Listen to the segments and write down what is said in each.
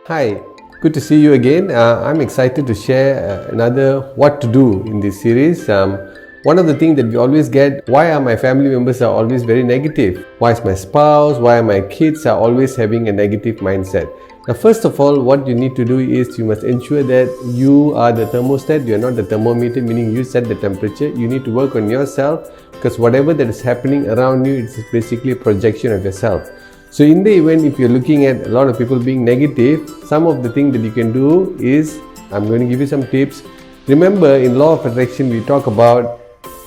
Hi, good to see you again. I'm excited to share another what to do in this series. One of the things that we always get, why are my family members are always very negative? Why is my spouse, why are my kids are always having a negative mindset? Now, first of all, what you need to do is you must ensure that you are the thermostat, you are not the thermometer, meaning you set the temperature. You need to work on yourself because whatever that is happening around you, it's basically a projection of yourself. So in the event, if you're looking at a lot of people being negative, some of the things that you can do is, I'm going to give you some tips. Remember, in law of attraction, we talk about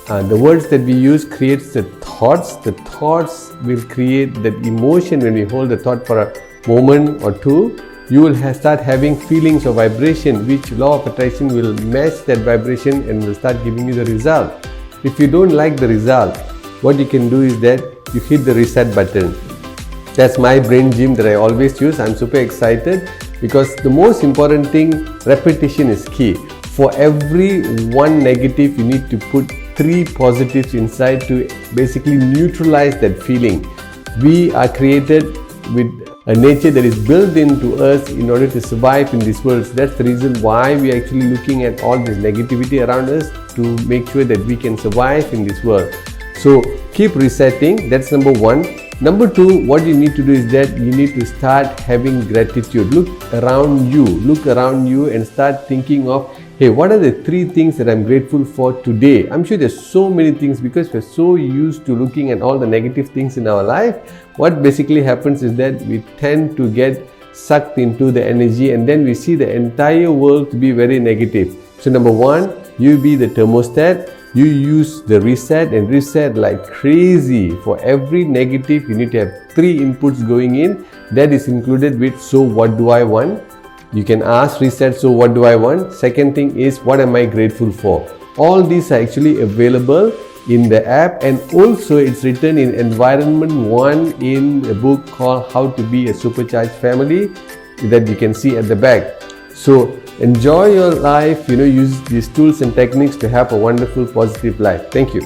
the words that we use creates the thoughts. The thoughts will create that emotion. When we hold the thought for a moment or two, you will start having feelings of vibration, which law of attraction will match that vibration and will start giving you the result. If you don't like the result, what you can do is that you hit the reset button. That's my brain gym that I always use. I'm super excited because the most important thing, repetition is key. For every one negative, you need to put 3 positives inside to basically neutralize that feeling. We are created with a nature that is built into us in order to survive in this world. So that's the reason why we are actually looking at all this negativity around us to make sure that we can survive in this world. So keep resetting. That's number 1. Number 2, what you need to do is that you need to start having gratitude. Look around you and start thinking of, hey, what are the 3 things that I'm grateful for today? I'm sure there's so many things because we're so used to looking at all the negative things in our life. What basically happens is that we tend to get sucked into the energy and then we see the entire world to be very negative. So number 1, you be the thermostat. You use the reset and reset like crazy. For every negative, you need to have 3 inputs going in. That is included with, so what do I want? You can ask reset, so what do I want? Second thing is, what am I grateful for? All these are actually available in the app, and also it's written in environment 1 in a book called How to Be a Supercharged Family that you can see at the back. So enjoy your life, use these tools and techniques to have a wonderful, positive life. Thank you.